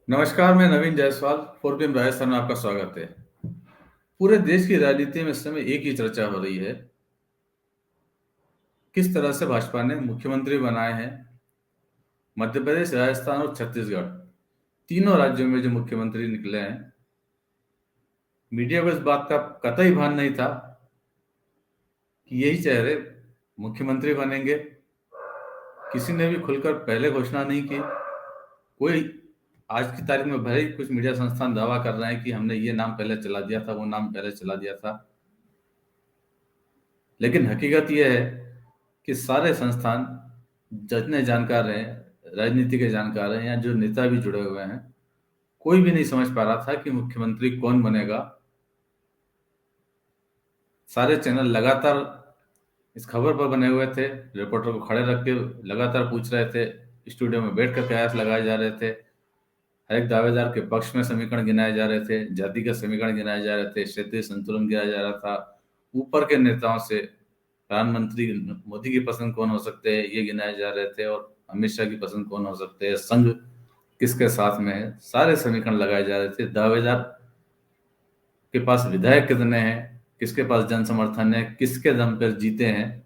नमस्कार, मैं नवीन जायसवाल। फोरबिन राजस्थान में आपका स्वागत है। पूरे देश की राजनीति में इस समय एक ही चर्चा हो रही है। किस तरह से भाजपा ने मुख्यमंत्री बनाए हैं मध्य प्रदेश, राजस्थान और छत्तीसगढ़, तीनों राज्यों में जो मुख्यमंत्री निकले हैं। मीडिया को इस बात का कतई भान नहीं था कि यही चेहरे मुख्यमंत्री बनेंगे। किसी ने भी खुलकर पहले घोषणा नहीं की। कोई आज की तारीख में भले ही कुछ मीडिया संस्थान दावा कर रहे हैं कि हमने ये नाम पहले चला दिया था, वो नाम पहले चला दिया था, लेकिन हकीकत यह है कि सारे संस्थान जितने जानकार हैं, राजनीति के जानकार हैं या जो नेता भी जुड़े हुए हैं, कोई भी नहीं समझ पा रहा था कि मुख्यमंत्री कौन बनेगा। सारे चैनल लगातार इस खबर पर बने हुए थे, रिपोर्टर को खड़े रख के लगातार पूछ रहे थे, स्टूडियो में बैठकर कयास लगाए जा रहे थे, हर एक दावेदार के पक्ष में समीकरण गिनाए जा रहे थे, जाति का समीकरण गिनाए जा रहे थे, क्षेत्रीय संतुलन गिनाया जा रहा था। ऊपर के नेताओं से प्रधानमंत्री मोदी की पसंद कौन हो सकते हैं ये गिनाए जा रहे थे, और अमित शाह की पसंद कौन हो सकते हैं, संघ किसके साथ में है, सारे समीकरण लगाए जा रहे थे। दावेदार के पास विधायक कितने हैं, किसके पास जन समर्थन है, किसके दम पर जीते हैं,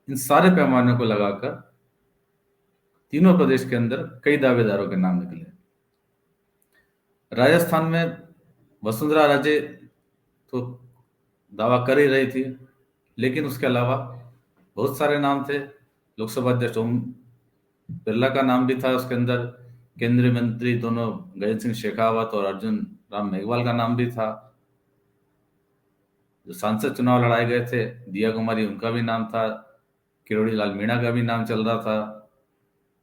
इन सारे पैमानों को लगाकर तीनों प्रदेश के अंदर कई दावेदारों के नाम निकले। राजस्थान में वसुंधरा राजे तो दावा कर ही रही थी, लेकिन उसके अलावा बहुत सारे नाम थे। लोकसभा अध्यक्ष ओम बिरला का नाम भी था उसके अंदर। केंद्रीय मंत्री दोनों गजेंद्र सिंह शेखावत और अर्जुन राम मेघवाल का नाम भी था। जो सांसद चुनाव लड़ाए गए थे, दिया कुमारी, उनका भी नाम था। किरोड़ी लाल मीणा का भी नाम चल रहा था,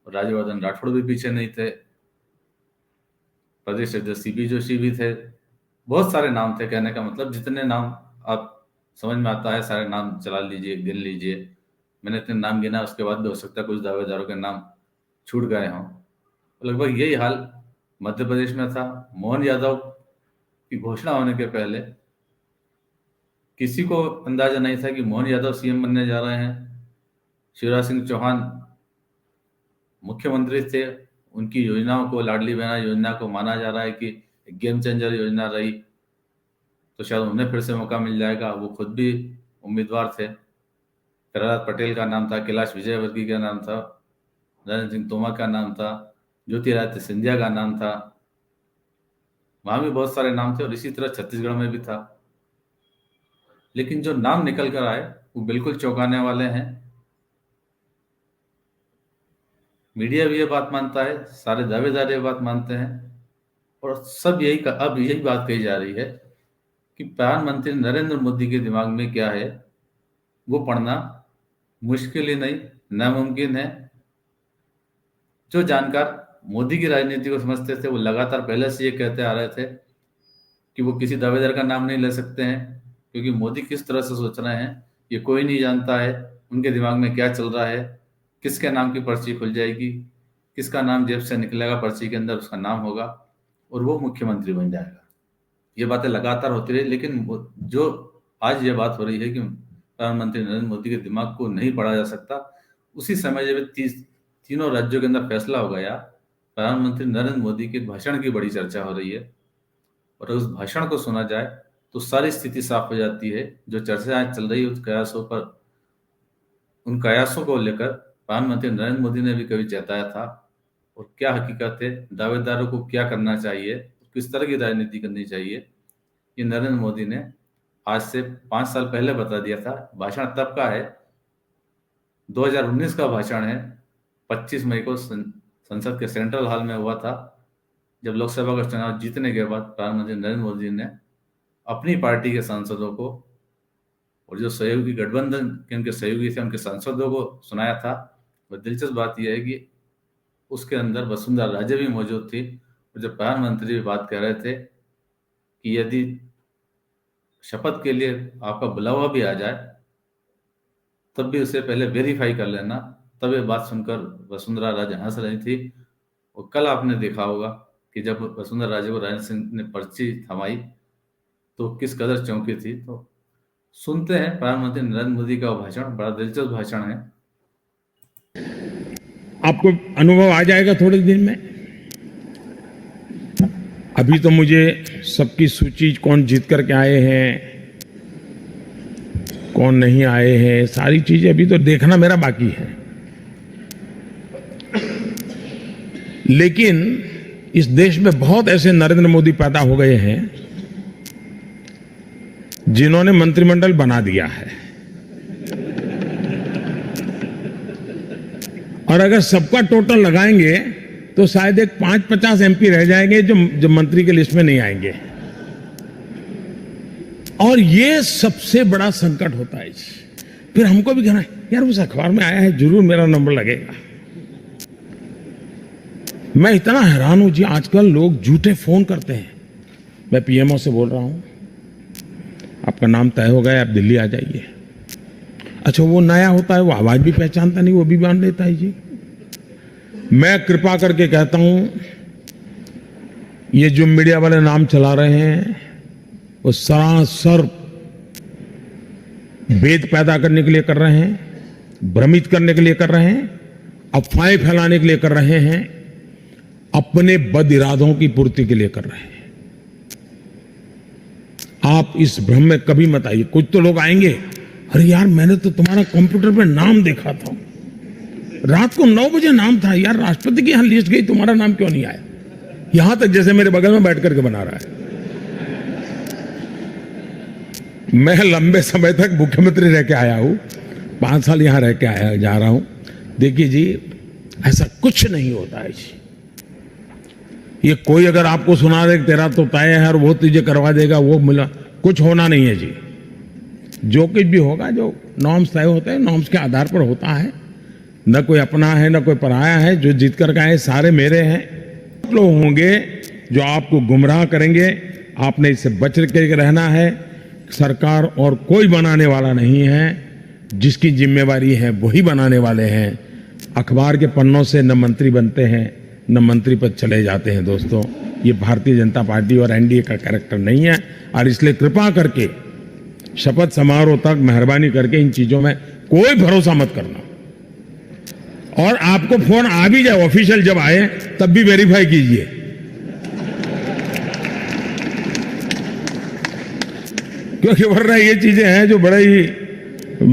और राज्यवर्धन राठौड़ भी पीछे नहीं थे। प्रदेश अध्यक्ष सीपी जोशी भी थे। बहुत सारे नाम थे। कहने का मतलब जितने नाम आप समझ में आता है सारे नाम चला लीजिए, गिन लीजिए। मैंने इतने नाम गिना, उसके बाद भी हो सकता है कुछ दावेदारों के नाम छूट गए हों। तो लगभग यही हाल मध्य प्रदेश में था। मोहन यादव की घोषणा होने के पहले किसी को अंदाजा नहीं था कि मोहन यादव सीएम बनने जा रहे हैं। शिवराज सिंह चौहान मुख्यमंत्री थे। उनकी योजनाओं को, लाडली बहना योजना को माना जा रहा है कि गेम चेंजर योजना रही, तो शायद उन्हें फिर से मौका मिल जाएगा। वो खुद भी उम्मीदवार थे। प्रहलाद पटेल का नाम था, कैलाश विजयवर्गीय का नाम था, नरेंद्र सिंह तोमर का नाम था, ज्योतिरादित्य सिंधिया का नाम था। वहां भी बहुत सारे नाम थे, और इसी तरह छत्तीसगढ़ में भी था। लेकिन जो नाम निकल कर आए वो बिल्कुल चौंकाने वाले हैं। मीडिया भी ये बात मानता है, सारे दावेदार ये बात मानते हैं, और सब अब यही बात कही जा रही है कि प्रधानमंत्री नरेंद्र मोदी के दिमाग में क्या है वो पढ़ना मुश्किल ही नहीं, नामुमकिन है। जो जानकार मोदी की राजनीति को समझते थे वो लगातार पहले से ये कहते आ रहे थे कि वो किसी दावेदार का नाम नहीं ले सकते हैं, क्योंकि मोदी किस तरह से सोच रहे हैं ये कोई नहीं जानता है। उनके दिमाग में क्या चल रहा है, किसके नाम की पर्ची खुल जाएगी, किसका नाम जेब से निकलेगा, पर्ची के अंदर उसका नाम होगा और वो मुख्यमंत्री बन जाएगा। ये बातें लगातार होती रही, लेकिन जो आज ये बात हो रही है कि प्रधानमंत्री नरेंद्र मोदी के दिमाग को नहीं पढ़ा जा सकता, उसी समय जब तीनों राज्यों के अंदर फैसला हो गया, प्रधानमंत्री नरेंद्र मोदी के भाषण की बड़ी चर्चा हो रही है, और उस भाषण को सुना जाए तो सारी स्थिति साफ हो जाती है। जो चर्चा आज चल रही है उन कयासों को लेकर प्रधानमंत्री नरेंद्र मोदी ने भी कभी जताया था, और क्या हकीकत है, दावेदारों को क्या करना चाहिए, किस तरह की राजनीति करनी चाहिए, ये नरेंद्र मोदी ने आज से 5 साल पहले बता दिया था। भाषण तब का है, 2019 का भाषण है। 25 मई को संसद के सेंट्रल हॉल में हुआ था, जब लोकसभा का चुनाव जीतने के बाद प्रधानमंत्री नरेंद्र मोदी ने अपनी पार्टी के सांसदों को और जो सहयोगी गठबंधन के उनके सहयोगी थे उनके सांसदों को सुनाया था। और दिलचस्प बात यह है कि उसके अंदर वसुंधरा राजे भी मौजूद थी, और जब प्रधानमंत्री भी बात कह रहे थे कि यदि शपथ के लिए आपका बुलावा भी आ जाए तब भी उसे पहले वेरीफाई कर लेना, तब ये बात सुनकर वसुंधरा राजे हंस रही थी। और कल आपने देखा होगा कि जब वसुंधरा राजे को राजनाथ सिंह ने पर्ची थमाई तो किस कदर चौंकी थी। तो सुनते हैं प्रधानमंत्री नरेंद्र मोदी का भाषण, बड़ा दिलचस्प भाषण है। आपको अनुभव आ जाएगा थोड़े दिन में। अभी तो मुझे सबकी सूची, कौन जीत करके आए हैं, कौन नहीं आए हैं, सारी चीजें अभी तो देखना मेरा बाकी है। लेकिन इस देश में बहुत ऐसे नरेंद्र मोदी पैदा हो गए हैं जिन्होंने मंत्रिमंडल बना दिया है, और अगर सबका टोटल लगाएंगे तो शायद एक 50 एमपी रह जाएंगे जो मंत्री के लिस्ट में नहीं आएंगे। और ये सबसे बड़ा संकट होता है जी। फिर हमको भी कहना है यार उस अखबार में आया है, जरूर मेरा नंबर लगेगा। मैं इतना हैरान हूं जी, आजकल लोग झूठे फोन करते हैं। मैं पीएमओ से बोल रहा हूं, आपका नाम तय हो गया, आप दिल्ली आ जाइए। अच्छा, वो नया होता है, वो आवाज भी पहचानता नहीं, वो भी बांध लेता है जी। मैं कृपा करके कहता हूं, ये जो मीडिया वाले नाम चला रहे हैं वो सरासर भेद पैदा करने के लिए कर रहे हैं, भ्रमित करने के लिए कर रहे हैं, अफवाहें फैलाने के लिए कर रहे हैं, अपने बद इरादों की पूर्ति के लिए कर रहे हैं। आप इस भ्रम में कभी मत आइए। कुछ तो लोग आएंगे, अरे यार मैंने तो तुम्हारा कंप्यूटर पे नाम देखा था, रात को 9 बजे नाम था यार, राष्ट्रपति की यहां लिस्ट गई, तुम्हारा नाम क्यों नहीं आया? यहां तक जैसे मेरे बगल में बैठ करके बना रहा है। मैं लंबे समय तक मुख्यमंत्री रह के आया हूं, 5 साल यहां रह के आया जा रहा हूं। देखिए जी, ऐसा कुछ नहीं होता है जी। ये कोई अगर आपको सुना दे तेरा तो तय है और वो तुझे करवा देगा, वो मिला, कुछ होना नहीं है जी। जो कुछ भी होगा, जो नॉर्म्स तय होते हैं, नॉर्म्स के आधार पर होता है। न कोई अपना है न कोई पराया है, जो जीत कर आए सारे मेरे हैं। लोग होंगे जो आपको गुमराह करेंगे, आपने इससे बच के रहना है। सरकार और कोई बनाने वाला नहीं है, जिसकी जिम्मेवारी है वही बनाने वाले हैं। अखबार के पन्नों से न मंत्री बनते हैं न मंत्री पद चले जाते हैं। दोस्तों, ये भारतीय जनता पार्टी और एनडीए का कैरेक्टर नहीं है, और इसलिए कृपा करके शपथ समारोह तक मेहरबानी करके इन चीजों में कोई भरोसा मत करना। और आपको फोन आ भी जाए ऑफिशियल, जब आए तब भी वेरीफाई कीजिए, क्योंकि वरना ये चीजें हैं जो बड़े ही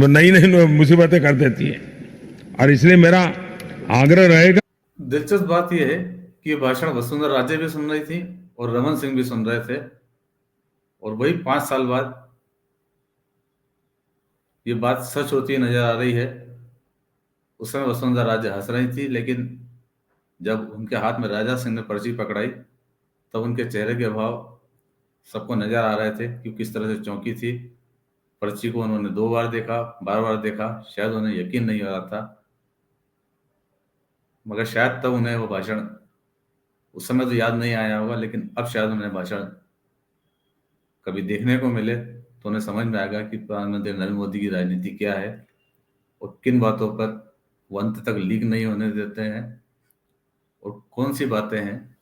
नई नई मुसीबतें कर देती हैं। और इसलिए मेरा आग्रह रहेगा। दिलचस्प बात यह है कि ये भाषण वसुंधरा राजे भी सुन रही थी और रमन सिंह भी सुन रहे थे, और वही 5 साल बाद ये बात सच होती नजर आ रही है। उस समय वसुंधरा राजे हंस रही थी, लेकिन जब उनके हाथ में राजा सिंह ने पर्ची पकड़ाई तब उनके चेहरे के भाव सबको नजर आ रहे थे कि किस तरह से चौंकी थी। पर्ची को उन्होंने 2 बार देखा, बार देखा, शायद उन्हें यकीन नहीं हो रहा था, मगर शायद तब उन्हें वो भाषण उस समय तो याद नहीं आया होगा, लेकिन अब शायद उन्हें भाषण कभी देखने को मिले तो उन्हें समझ में आएगा कि प्रधानमंत्री नरेंद्र मोदी की राजनीति क्या है और किन बातों पर वो अंत तक लीक नहीं होने देते हैं, और कौन सी बातें हैं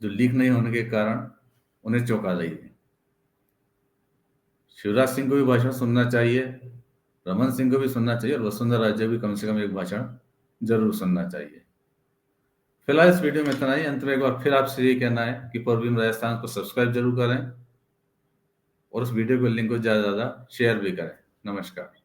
जो लीक नहीं होने के कारण उन्हें चौंका रही है। शिवराज सिंह को भी भाषण सुनना चाहिए, रमन सिंह को भी सुनना चाहिए, और वसुंधरा राजे भी कम से कम एक भाषण जरूर सुनना चाहिए। फिलहाल इस वीडियो में इतना ही। अंत में एक बार फिर आपसे ये कहना है कि पूर्वी राजस्थान को सब्सक्राइब जरूर करें और उस वीडियो को लिंक को ज़्यादा से ज़्यादा शेयर भी करें। नमस्कार।